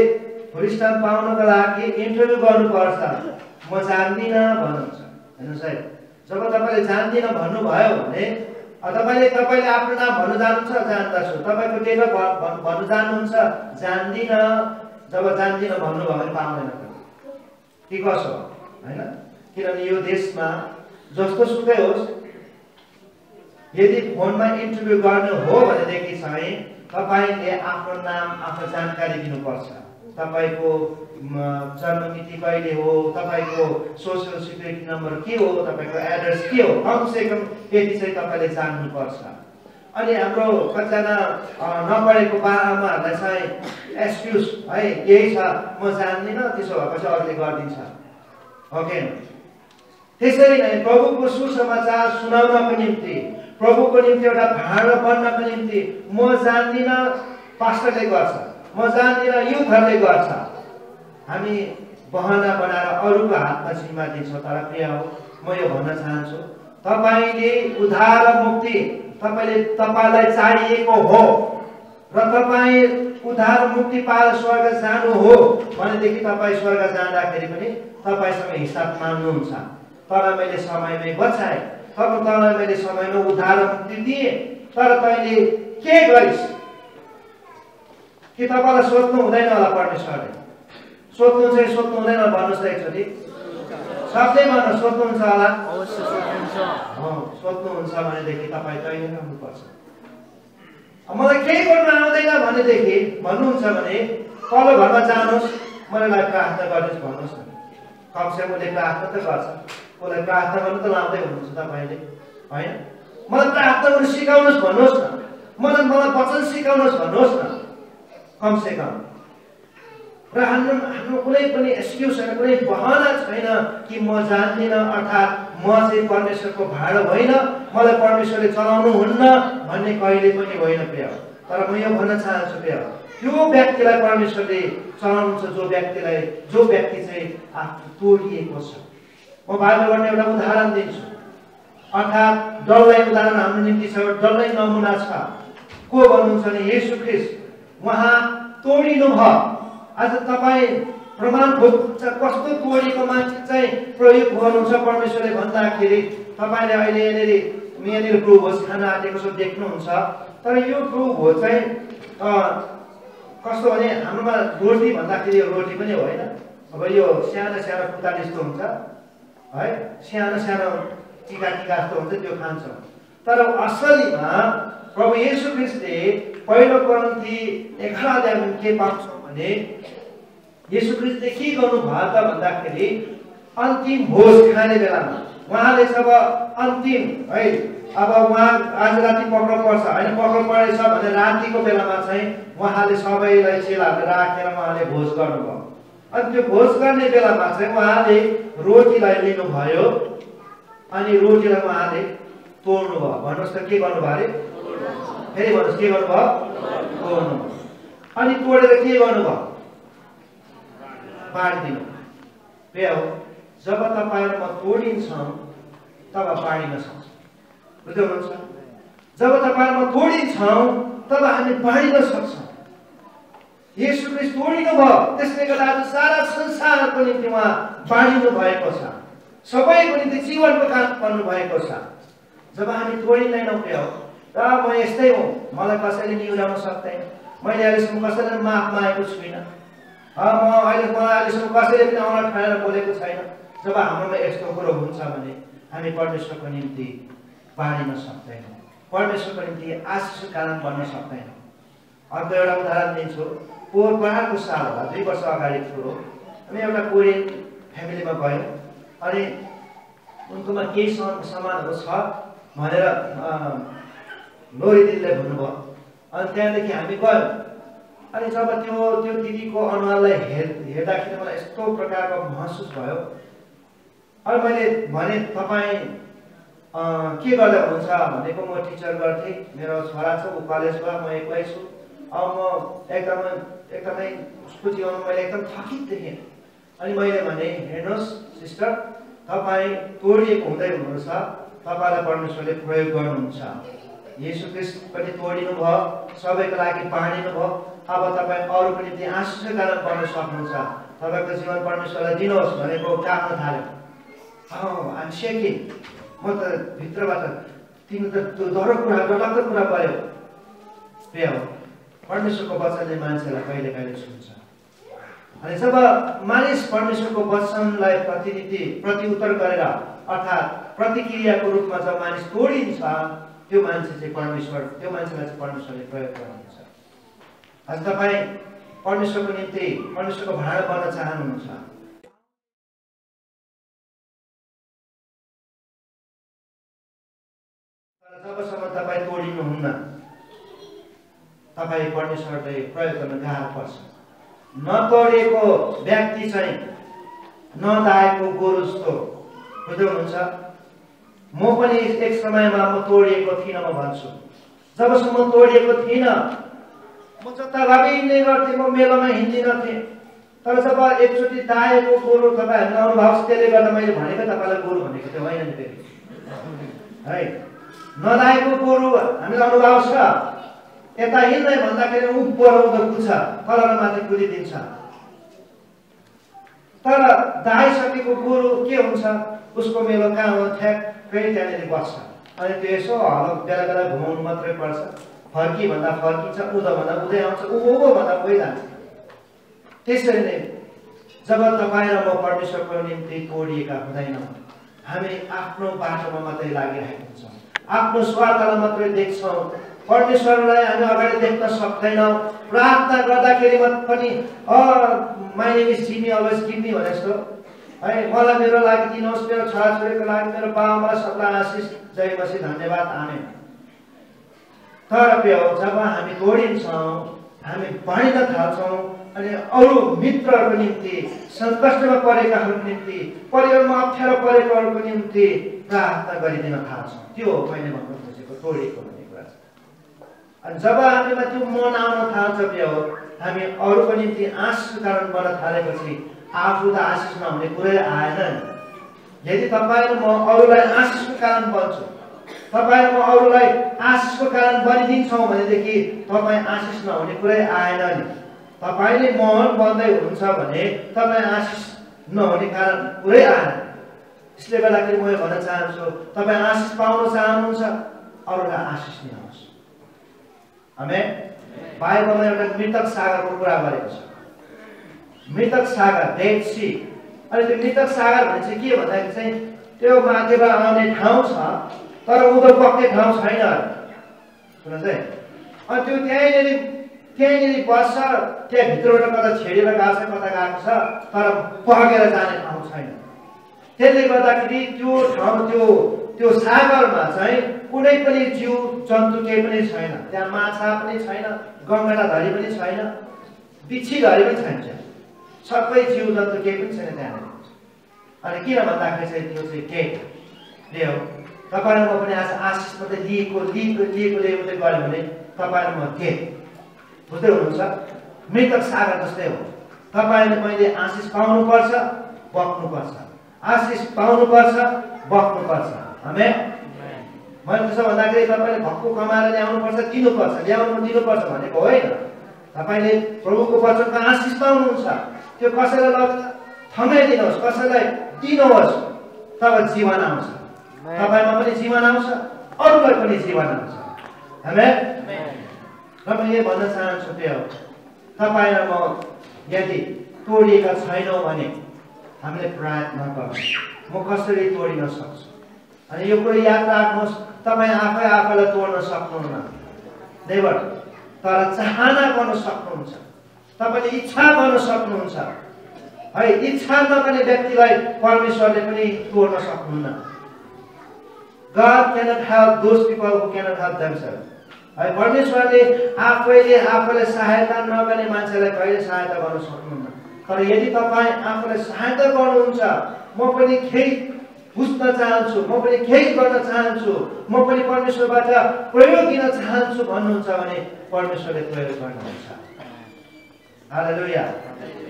भुरिस्थान पाउनको लागि इन्टरभ्यू गर्नुपर्छ। म जान्दिनँ भन्नुहुन्छ, हेर्नुहोस् है। जब तपाईँले जान्दिनँ भन्नुभयो भने तपाईँले आफ्नो नाम भन्नु जान्नुहुन्छ, जान्दछु। तपाईँको डेट अफ बर्थ भन्नु जान्नुहुन्छ, जान्दिनँ। जब जान्दिनँ भन्नुभयो भने पाउँदैन कि कसो होइन। किनभने यो देशमा जस्तो सुकै होस्, यदि फोनमा इन्टरभ्यू गर्नु हो भनेदेखि चाहिँ तपाईँले आफ्नो नाम, आफ्नो जानकारी दिनुपर्छ। तपाईँको जन्ममिति कहिले हो, तपाईँको सोसियल सिक्युरिटी नम्बर के हो, तपाईँको एड्रेस के हो, कमसेकम यति चाहिँ तपाईँले जान्नुपर्छ। अनि हाम्रो कतिजना नपढेको बाआमाहरूलाई चाहिँ एक्सक्युज है, यही छ, म जान्दिनँ, त्यसो भएपछि अरूले गरिदिन्छ, हो कि? त्यसरी नै प्रभुको सुसमाचार सुनाउनको निम्ति, प्रभुको निम्ति एउटा भाँडो बन्नको निम्ति म जान्दिनँ पास्टरले गर्छ, म जान्दिनँ युथहरूले गर्छ, हामी बहाना बनाएर अरूको हातमा जिम्मा दिन्छौँ। तर प्रिय हो, म यो भन्न चाहन्छु, तपाईँले उद्धार र मुक्ति तपाईँलाई चाहिएको हो र तपाईँ उद्धार मुक्ति पाएर स्वर्ग जानु हो भनेदेखि तपाईँ स्वर्ग जाँदाखेरि पनि तपाईँसँग हिसाब माग्नुहुन्छ। तर मैले समयमै बचाएँ, तँलाई मैले समयमा उद्धार मुक्ति दिएँ, तर तैँले के गरिस्? कि तपाईँलाई सोध्नु हुँदैन होला? परमेश्वरले सोध्नु हुँदैन भन्नुहोस् त एकचोटि, सबले भन्नु सोध्नुहुन्छ होला? सोध्नुहुन्छ भनेदेखि तपाईँ तैँले गर्नुपर्छ। मलाई केही गर्नु आउँदैन भनेदेखि भन्नुहुन्छ भने तल्लो घरमा जानुहोस्, मलाई प्रार्थना गर्नुहोस् भन्नुहोस् न। कमसेकम उसले प्रार्थना त गर्छ, उसलाई प्रार्थना गर्नु त लाउँदै हुनुहुन्छ तपाईँले, होइन? मलाई प्रार्थना गर्नु सिकाउनुहोस् भन्नुहोस् न, मलाई वचन सिकाउनुहोस् भन्नुहोस् न कमसेकम। र हाम्रो कुनै पनि एक्सक्युज छैन, कुनै बहाना छैन कि म जान्दिनँ, अर्थात् म चाहिँ परमेश्वरको भाँडो होइन, मलाई परमेश्वरले चलाउनु हुन्न भन्ने कहिले पनि होइन प्रिय। तर म यो भन्न चाहन्छु प्रिय, त्यो व्यक्तिलाई परमेश्वरले चलाउनुहुन्छ जो व्यक्ति चाहिँ आफ्नो तोडिएको छ। म बाइबलबाट एउटा उदाहरण दिन्छु, अर्थात् डल्लै उदाहरण हाम्रो निम्ति छ, डल्लै नमुना छ। को भन्नुहुन्छ भने येशू ख्रिस्ट, उहाँ तोडिनु भयो। आज तपाईँ प्रमाण खोज्नुहुन्छ कस्तो तोडेको मान्छे चाहिँ प्रयोग गर्नुहुन्छ परमेश्वरले भन्दाखेरि, तपाईँले अहिले यहाँनिर प्रभु भोज खान आँटेको छ देख्नुहुन्छ। तर यो प्रभु भोज चाहिँ कस्तो भने हाम्रोमा रोटी भन्दाखेरि यो रोटी पनि होइन, अब यो सानो सानो खुट्टा जस्तो हुन्छ है, सानो सानो टिका जस्तो हुन्छ, त्यो खान्छौँ। तर असलीमा प्रभु येशू ख्रिस्टले पहिलो कोरिन्थी 11 अध्यायमा के पाउँछौँ भने येशू ख्रिस्टले के गर्नुभयो त भन्दाखेरि अन्तिम भोज खाने बेलामा उहाँले जब अन्तिम है, अब उहाँ आज राति पक्राउ पर्छ होइन, पक्राउ परेछ भने रातिको बेलामा चाहिँ उहाँले सबैलाई चेलाहरूलाई राखेर उहाँले भोज गर्नुभयो। अनि त्यो भोज गर्ने बेलामा चाहिँ उहाँले रोटीलाई लिनुभयो अनि रोटीलाई उहाँले तोड्नु भयो। भन्नुहोस् त के गर्नुभयो अरे? फेरि भन्नुहोस् के गर्नुभयो? तोड्नु। अनि तोडेर के गर्नुभयो? बाँडिदिनु। प्रिय हो, जब तपाईँ र म तोडिन्छौँ तब बाँडिन सक्छौँ, बुझ्दै हुनुहुन्छ? जब तपाईँ र म तोडिन्छौँ तब हामी बाँडिन सक्छौँ। येशू ख्रिस्ट तोडिनु भयो, त्यसले गर्दा आज सारा संसारको निम्ति उहाँ बाँडिनु भएको छ, सबैको निम्ति जीवनको काम गर्नु भएको छ। जब हामी तोडिँदैनौँ प्रिय हो, र म यस्तै हो, मलाई कसैले निहुराउन सक्दैन, मैले अहिलेसम्म कसैलाई माफ मागेको छुइनँ, अहिलेसम्म कसैले पनि आउन ठानेर बोलेको छैन। जब हाम्रोमा यस्तो कुरो हुन्छ भने हामी परमेश्वरको निम्ति बाँडिन सक्दैनौँ, परमेश्वरको निम्ति आशिषको कारण बन्न सक्दैनौँ। अर्को एउटा उदाहरण दिन्छु। परारको साल होला, 2 वर्ष अगाडिको कुरो। हामी एउटा कोरियन फ्यामिलीमा गयौँ अनि उनकोमा केही सामानहरू छ भनेर लोरी दिदीले भन्नुभयो। अनि त्यहाँदेखि हामी गयौँ। अनि जब त्यो दिदीको अनुहारलाई हेर्दाखेरि मलाई यस्तो प्रकारको महसुस भयो। अनि मैले भने तपाईँ के गर्दै हुनुहुन्छ भनेको, म टिचर गर्थेँ, मेरो छोरा छ, ऊ कलेजमा, म एक्लै छु। अब म एकदमै उसको जीवनमा मैले एकदम थकित देखेँ। अनि मैले भने, हेर्नुहोस् सिस्टर, तपाईँ तोडिएको हुँदै हुनुहुन्छ, तपाईँलाई परमेश्वरले प्रयोग गर्नुहुन्छ। येशू ख्रीष्ट पनि तोडिनु भयो, सबैको लागि बाँडिनु भयो। अब तपाईँ अरूको निम्ति आशिषको कारण बन्न सक्नुहुन्छ। तपाईँको जीवन परमेश्वरलाई दिनुहोस् भनेको काट्न थाल्यो। I'm shaking। म त भित्रबाट तिम्रो त डरको कुरा, डरलाग्दो कुरा गर्यो। प्रिय हो, परमेश्वरको वचनले मान्छेलाई कहिले कहिले छुन्छ। अनि जब मानिस परमेश्वरको वचनलाई प्रतिउत्तर गरेर अर्थात् प्रतिक्रियाको रूपमा जब मानिस तोडिन्छ, त्यो मान्छेलाई चाहिँ परमेश्वरले प्रयोग गर्नुहुन्छ। आज तपाईँ परमेश्वरको निम्ति परमेश्वरको भाँडा बन्न चाहनुहुन्छ। जबसम्म तपाईँ तोडिनुहुन्न, तपाईँ परमेश्वरले प्रयोग गर्न गाह्रो पर्छ। नतोडिएको व्यक्ति चाहिँ नदाएको गोरु जस्तो, बुझ्दै हुनुहुन्छ। म पनि एक समयमा म तोडिएको थिइनँ। म भन्छु, जबसम्म तोडिएको थिइनँ, म जताभावी नै गर्थेँ, म मेलोमा हिँड्दिनँ थिएँ। तर जब एकचोटि दाएको गोरु तपाईँहरूले अनुभव, त्यसले गर्दा मैले भनेको तपाईँलाई गोरु भनेको थियो होइन नि, फेरि है। नदाएको गोरु हामीलाई अनुभव छ। यता हिँड्दै भन्दाखेरि ऊ बढाउँदो कुद्छ, तल र माथि कुदिदिन्छ। तर दाइसकेको गोरु के हुन्छ, उसको मेलो कहाँ हो, ठ्याक्कै त्यहाँनिर बस्छ। अनि त्यो यसो बेला बेला घुमाउनु मात्रै पर्छ। फर्की भन्दा फर्किन्छ, उँधो भन्दा उधै आउँछ, उँभो भन्दा उही जान्छ। त्यसरी नै जब तपाईँ र म परमेश्वरको निम्ति तोडिएका हुँदैनौँ, हामी आफ्नो बाटोमा मात्रै लागिरहेको हुन्छौँ, आफ्नो स्वार्थलाई मात्रै देख्छौँ। परमेश्वरलाई हामी अगाडि देख्न सक्दैनौँ। प्रार्थना गर्दाखेरि पनि my name is Jimmy, always give me भने जस्तो है, मलाई मेरो लागि दिनुहोस्, मेरो छोराछोरीको लागि, मेरो बाबामा सबलाई आशिष, जय मसीह, धन्यवाद, आमेन। तर प्रिय, जब हामी तोडिन्छौँ, हामी बाँडिन थाल्छौँ अनि अरू मित्रहरूको निम्ति, सङ्कष्टमा परेकाहरूको निम्ति, परिवारमा अप्ठ्यारो परेकाहरूको निम्ति प्रार्थना गरिदिन थाल्छौँ। त्यो हो मैले भन्नु खोजेको तोडिएको भन्ने कुरा। अनि जब हामीमा त्यो मन आउन थाल्छ प्रिय, हामी अरूको निम्ति आशिषको कारण बन्न थालेपछि आफू त आशिष नहुने कुरै आएन। यदि तपाईँ र म अरूलाई आशिषको कारण बन्छु, तपाईँ र म अरूलाई आशिषको कारण बनिदिन्छौँ भनेदेखि तपाईँ आशिष नहुने कुरै आएन नि। तपाईँले मोहन बन्दै हुनुहुन्छ भने तपाईँ आशिष नहुने कारण कुरै आएन। यसले गर्दाखेरि म भन्न चाहन्छु, तपाईँ आशिष पाउन चाहनुहुन्छ, अरूलाई आशिष दिनुहोस्। आमेन। बाइबलमा एउटा मृतक सागरको कुरा गरेको छ। मृतक सागर, डेड सी। अनि त्यो मृतक सागर भने चाहिँ के भन्दाखेरि चाहिँ त्यो माथिबाट आउने ठाउँ छ, तर उँधो बग्ने ठाउँ छैन। सुन्नुहोस् है। अनि त्यो त्यहीँनिर बस्छ, त्यहाँ भित्रबाट कता छेडेर गएको छ, कता गएको छ, तर बगेर जाने ठाउँ छैन। त्यसले गर्दाखेरि त्यो ठाउँ, त्यो सागरमा चाहिँ कुनै पनि जीव जन्तु केही पनि छैन। त्यहाँ माछा पनि छैन, गङ्गटाधरी पनि छैन, बिच्छीधरी पनि छैन। सबै जीव जन्तु केही पनि छैन त्यहाँनिर। अनि किन भन्दाखेरि चाहिँ त्यो चाहिँ के हो, तपाईँ र म पनि आज आशिष मात्रै लिएको गऱ्यो भने तपाईँ र म के, बुझ्दै हुनुहुन्छ। मृतक सागर जस्तै हो। तपाईँले मैले आशिष पाउनुपर्छ, बग्नुपर्छ, आशिष पाउनुपर्छ, बग्नुपर्छ। आमेन। मैले त्यसो भन्दाखेरि तपाईँले भक्कु कमाएर ल्याउनुपर्छ, दिनुपर्छ भनेको होइन। तपाईँले प्रभुको वचनको आशिष पाउनुहुन्छ, त्यो कसैलाई लगेर थमाइदिनुहोस्, कसैलाई दिनुहोस्, तब जीवन आउँछ। तपाईँमा पनि जीवन आउँछ, अरूलाई पनि जीवन आउँछ। आमेन। र म यो भन्न चाहन्छु, त्यो तपाईँ र म यदि तोडिएका छैनौँ भने हामीले प्रयत्न गरौँ म कसरी तोडिन सक्छु। अनि यो कुरो याद राख्नुहोस्, तपाईँ आफै आफैलाई तोड्न सक्नुहुन्न नेभर, तर चाहना गर्न सक्नुहुन्छ, तपाईँले इच्छा गर्न सक्नुहुन्छ है। इच्छा नगर्ने व्यक्तिलाई परमेश्वरले पनि तोड्न सक्नुहुन्न। God cannot help those people who cannot help themselves. है परमेश्वरले आफैले सहायता नगर्ने मान्छेलाई कहिले सहायता गर्न सक्नुहुन्न। तर यदि तपाईँ आफूलाई सहायता गर्नुहुन्छ, म पनि केही बुझ्न चाहन्छु, म पनि केही गर्न चाहन्छु, म पनि परमेश्वरबाट प्रयोग लिन चाहन्छु भन्नुहुन्छ भने परमेश्वरले प्रयोग गर्नुहुन्छ। हालेलुया।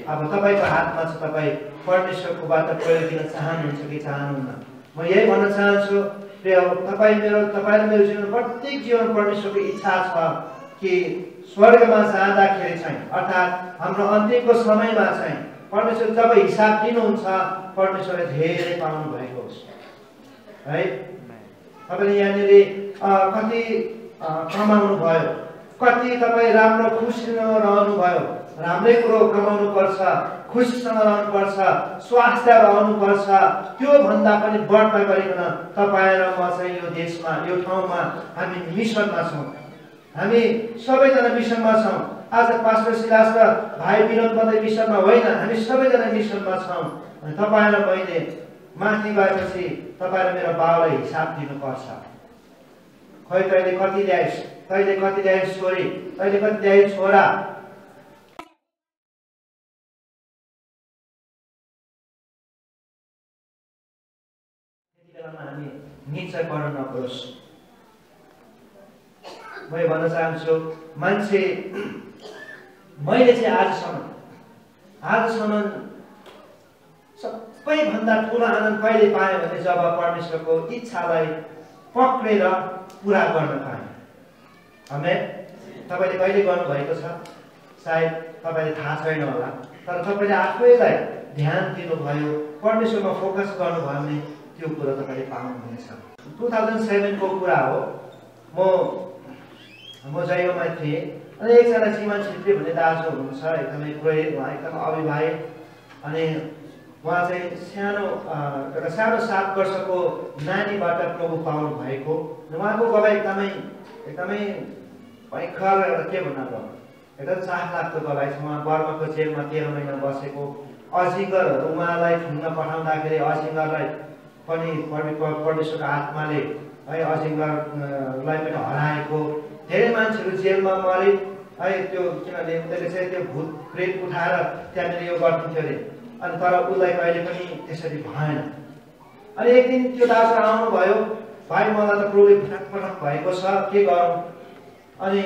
अब तपाईँको हातमा छ, तपाईँ परमेश्वरकोबाट प्रयोग लिन चाहनुहुन्छ कि चाहनुहुन्न। म यही भन्न चाहन्छु, तपाईँ र मेरो जीवन, प्रत्येक जीवन परमेश्वरको इच्छा छ कि स्वर्गमा जाँदाखेरि चाहिँ अर्थात् हाम्रो अन्तिमको समयमा चाहिँ परमेश्वर जब हिसाब दिनुहुन्छ, परमेश्वरले धेरै पाउनु भएको होस् है। तपाईँले यहाँनिर कति कमाउनु भयो, कति तपाईँ राम्रो खुसीसँग रहनुभयो। राम्रै कुरो कमाउनु पर्छ, खुसीसँग रहनुपर्छ, स्वास्थ्य रहनुपर्छ। त्यो भन्दा पनि बढ्ता गरिकन तपाईँ र म चाहिँ यो देशमा, यो ठाउँमा हामी मिसनमा छौँ। हामी सबैजना मिसनमा छौँ। आज पास्टर सिलास र भाइ विनोद मात्रै मिसनमा होइन, हामी सबैजना मिसनमा छौँ। अनि तपाईँ र मैले माथि गएपछि तपाईँ र मेरो बाउलाई हिसाब दिनुपर्छ। खै तैँले कति ल्याइस्, तैँले कति ल्याइस् छोरी, तैँले कति ल्याइस् छोरा। हामी निश्चय गर्न नपरोस्। म भन्न चाहन्छु, मान्छे मैले चाहिँ आजसम्म सबैभन्दा ठुलो आनन्द कहिले पाएँ भने जब परमेश्वरको इच्छालाई पक्रेर पुरा गर्न पाएँ। आमेन। तपाईँले कहिले गर्नुभएको छ सायद तपाईँले थाहा छैन होला, तर तपाईँले आफैलाई ध्यान दिनुभयो, परमेश्वरमा फोकस गर्नुभयो भने त्यो कुरा तपाईँले पाउनुहुनेछ। 2007 को कुरा हो। म जयगाउँमा थिएँ अनि एकजना जीवन छेत्री भन्ने दाजु हुनुहुन्छ, एकदमै पुरै उहाँ एकदम अविवाहित। अनि उहाँ चाहिँ एउटा सानो 7 वर्षको नानीबाट प्रभु पाउनु भएको। उहाँको गवाई एकदमै भयङ्कर, एउटा के भन्नु अब एकदम चाखलाग्दो गवाई छ। उहाँ बर्माको जेलमा 13 महिना बसेको, अजिङ्गरहरू उहाँलाई ठुङ्न पठाउँदाखेरि अजिङ्गरलाई पनि परमेश्वरको आत्माले है अजिङ्गरलाई पनि हराएको। धेरै मान्छेहरू जेलमा मरे है, त्यो किनभने उनीहरूले चाहिँ त्यो भूत प्रेत उठाएर त्यहाँनिर यो गरिदिन्थ्यो अरे। अनि तर उसलाई कहिले पनि त्यसरी भएन। अनि एक दिन त्यो दाजु आउनुभयो, भाइ मलाई त प्रभुले भुटान भएको छ, के गरौँ। अनि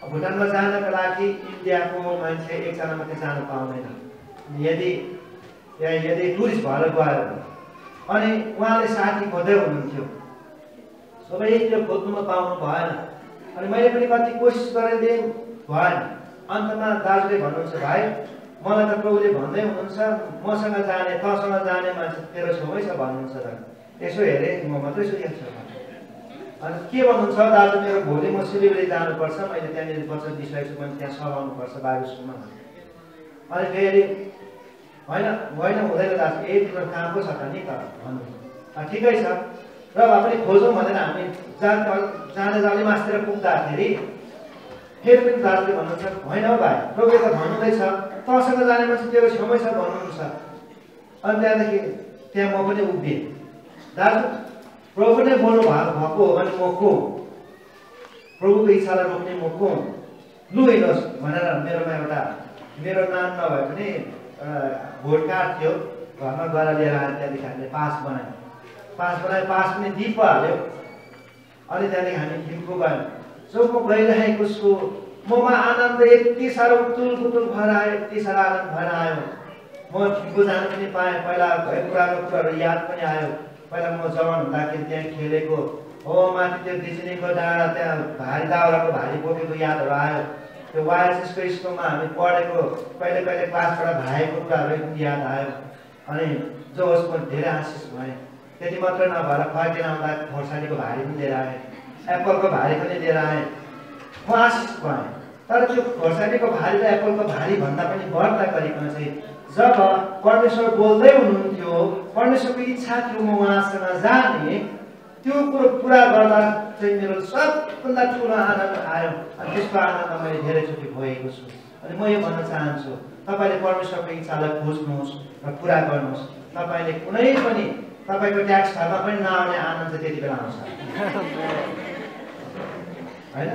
भुटानमा जानको लागि इन्डियाको मान्छे एकजना मात्रै जान पाउँदैन, यदि टुरिस्ट भएर गयो। अनि उहाँले साथी खोज्दै हुनुहुन्थ्यो, सबै त्यो खोज्नुमा पाउनु भएन। अनि मैले पनि कति कोसिस गरिदिएँ, भएन। अन्तमा दाजुले भन्नुहुन्छ, भाइ मलाई त प्रभुले भन्दै हुनुहुन्छ मसँग जाने, तँसँग जाने मान्छे तेरो छेउमै छ भन्नुहुन्छ। त यसो हेरेँ, म मात्रै सुनेको छु। अनि के भन्नुहुन्छ दाजु, मेरो भोलि म सिलगढी जानुपर्छ, मैले त्यहाँनिर वचन दिइसकेको छु, मैले त्यहाँ सघाउनुपर्छ बाबु स्कुलमा। अनि फेरि होइन हुँदैन दाजु, तिम्रो काम पो छ त नि त भन्नु। ठिकै छ र भए पनि खोजौँ भनेर हामी जाने मासतिर पुग्दाखेरि फेरि पनि दाजुले भन्नुहुन्छ, होइन हौ भाइ, प्रभुले त भन्नुहुँदैछ तँसँग जाने मान्छे तेरो छेउमै छ भन्नुहुन्छ। अनि त्यहाँदेखि त्यहाँ म पनि उभिएँ, दाजु प्रभु नै बोल्नु भएको हो भने म को, प्रभुको इच्छालाई रोक्ने म को, लु हिँड्नुहोस् भनेर मेरो नाम नभए पनि भोट कार्ड थियो, घरमा गएर लिएर आएर त्यहाँदेखि हामीले पास बनायो, पास पनि दिप हाल्यो। अनि त्यहाँदेखि हामी थिम्पू गयौँ। जो म गइरहेको छु, ममा आनन्द यति साह्रो उतुल भएर आयो, यति साह्रो आनन्द भएर आयो। म थिम्पू जान पनि पाएँ, पहिला पुरानो कुराहरू याद पनि आयो। पहिला म जवान हुँदाखेरि त्यहाँ खेलेको हो, माथि त्यो बिजुलीको डाँडा, त्यहाँ भारी दाउराको भारी बोकेको यादहरू आयो। त्यो वायरसेसको स्कुलमा हामी पढेको कहिले क्लासबाट भागेको कुराहरू एकदम याद आयो। अनि जो होस् म धेरै आशिष भएँ। त्यति मात्र नभएर फर्केर आउँदा खोर्सानीको भारी पनि लिएर आएँ, एप्पलको भारी पनि लिएर आएँ। म आशिष भएँ। तर त्यो खोर्सानीको भारी र एप्पलको भारी भन्दा पनि बढ्ता गरिकन चाहिँ जब परमेश्वर बोल्दै हुनुहुन्थ्यो, परमेश्वरको इच्छा थियो म उहाँसँग जाने, त्यो कुरो पुरा गर्दा चाहिँ मेरो सबभन्दा ठुलो आनन्द आयो। अनि त्यसको आनन्द मैले धेरैचोटि भोगेको छु। अनि म यो भन्न चाहन्छु, तपाईँले परमेश्वरको इच्छालाई खोज्नुहोस् र पुरा गर्नुहोस्। तपाईँले कुनै पनि तपाईँको ट्याक्स भरमा पनि नआउने आनन्द चाहिँ त्यति बेला आउँछ होइन।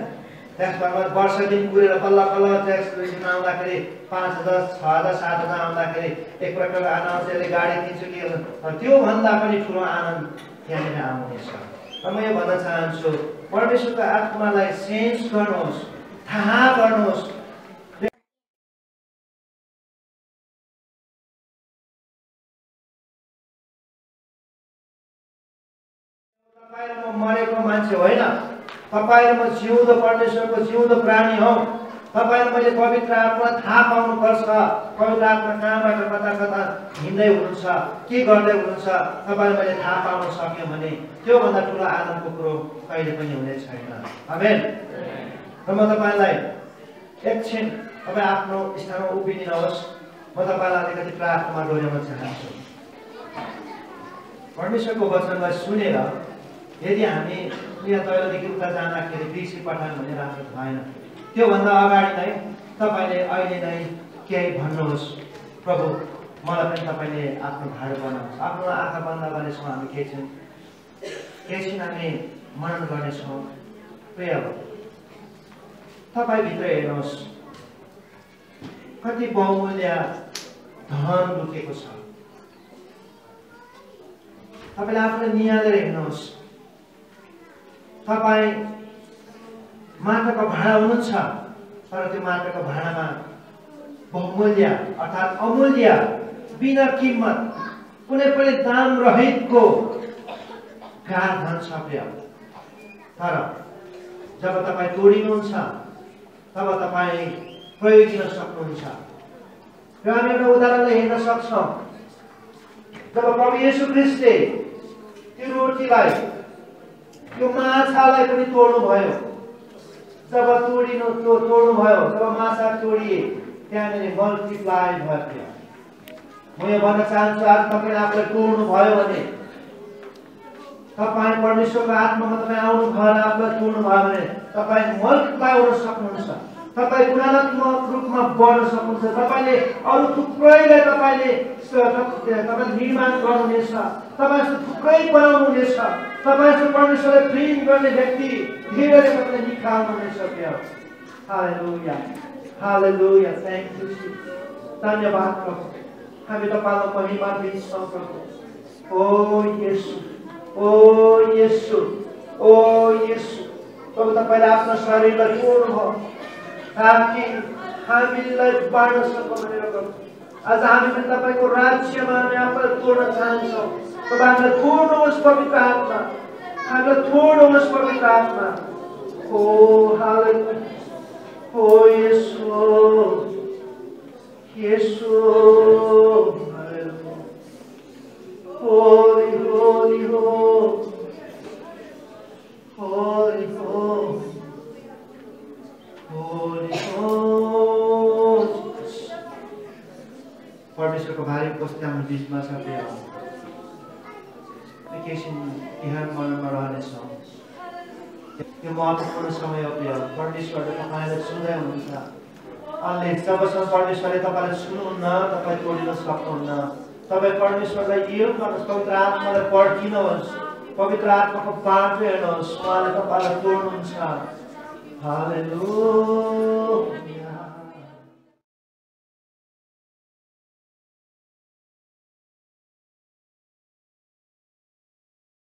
ट्याक्स भरमा वर्ष दिन कुरेर बल्ल बल्ल ट्याक्स दिन आउँदाखेरि 5,000, 6,000, 7,000 आउँदाखेरि एक प्रकारको आनन्द यसले गाडी किन्छु कि त्योभन्दा पनि ठुलो आनन्द त्यहाँनिर आउनेछ। र म यो भन्न चाहन्छु, परमेश्वरको आत्मालाई सेन्स गर्नुहोस्, थाहा गर्नुहोस्। तपाईँ र म मरेको मान्छे होइन, तपाईँ र म जिउँदो परमेश्वरको जिउँदो प्राणी हौ। तपाईँ र मैले पवित्र आत्मा थाहा पाउनुपर्छ। पवित्र आत्मा कहाँबाट कता कता हिँड्दै हुनुहुन्छ, के गर्दै हुनुहुन्छ, तपाईँ मैले थाहा पाउन सक्यो भने त्योभन्दा ठुलो आनन्दको कुरो कहिले पनि हुने छैन। आमेन। र म तपाईँलाई एकछिन तपाईँ आफ्नो स्थानमा उभिदिनुहोस्। म तपाईँलाई अलिकति प्रार्थनामा डोर्याउन चाहन्छु। परमेश्वरको वचनलाई सुनेर यदि हामी यहाँ तलदेखि उता जाँदाखेरि बिर्सी पठायौँ भने राम्रो भएन। त्योभन्दा अगाडि नै तपाईँले अहिले नै केही भन्नुहोस्, प्रभु मलाई पनि तपाईँले आफ्नो भाडो बनाउनुहोस्। आफ्नो आँखा बन्द गर्नेछौँ हामी, एकछिन हामी मनन गर्नेछौँ। प्रिय तपाईँभित्र हेर्नुहोस्, कति बहुमूल्य धन लुकेको छ। तपाईँले आफूलाई निहालेर हेर्नुहोस्। तपाईँ माटाको भाँडा हुनुहुन्छ, तर त्यो माटाको भाँडामा बहुमूल्य अर्थात् अमूल्य, बिना किम्मत, कुनै पनि दाम रहितको गार धन छ। तर जब तपाईँ तोडिनुहुन्छ तब तपाईँ प्रयोग दिन सक्नुहुन्छ। र हामी एउटा उदाहरणलाई हेर्न सक्छौँ। जब प्रभु येशू ख्रीष्टले त्यो रोटीलाई, त्यो माछालाई पनि तोड्नु भयो, जब तोड्नु भयो, जब माछा तोडिए त्यहाँनिर मल्टिप्लाई भयो। म यो भन्न चाहन्छु, आज तपाईँले आफूलाई तोड्नु भयो भने, तपाईँ परमेश्वरको आत्मामा तपाईँ आउनु भएर आफूलाई तोड्नु भयो भने तपाईँ मल्टिप्लाई हुन सक्नुहुन्छ। तपाईँ गुणात्मक रूपमा बढ्न सक्नुहुन्छ। तपाईँले अरू थुप्रैलाई तपाईँले निर्माण गर्नुहुनेछ। तपाईँ जस्तो थुप्रै बनाउनुहुनेछ। तपाईँ जस्तो परमेश्वरलाई प्रेम गर्ने व्यक्ति धेरैले तपाईँले निकाल्नुहुनेछ। हालेलुया, हालेलुया, थ्याङ्क यू जीसस। धन्यवाद प्रभु, हामी तपाईँलाई महिमा दिन्छौँ प्रभु। ओ येशू, ओ येशू, ओ येशू, प्रभु तपाईँले आफ्नो शरीरलाई तोड्नुभयो ताकि हामीलाई बाँड्न सकौँ भनेर प्रभु। आज हामी पनि तपाईँको राज्यमा हामी आफूलाई तोड्न चाहन्छौँ। प्रभु हामीलाई तोड्नुहोस् पवित्र आत्मा, हामीलाई तोड्नुहोस् पवित्र आत्मा। ओ हालेलुया, ओ येशू, येशू, हालेलुया, होली होली हो, होली हो, होली हो। परमेश्वरको भारी उपस्थिति हाम्रो बिचमा छ। एकैछिन यहाँ मननमा रहनेछौँ। यो महत्त्वपूर्ण समय हो प्रिय। परमेश्वरले तपाईँलाई सुन्दै हुनुहुन्छ। अहिले जबसम्म परमेश्वरले तपाईँलाई सुन्नुहुन्न, तपाईँ तोडिन सक्नुहुन्न। तपाईँ परमेश्वरलाई yield गर्नुहोस्, पवित्र आत्मालाई पर्खिनुहोस्, पवित्र आत्माको बाटो हेर्नुहोस्, उहाँले तपाईँलाई तोड्नुहुन्छ। हालेलुया।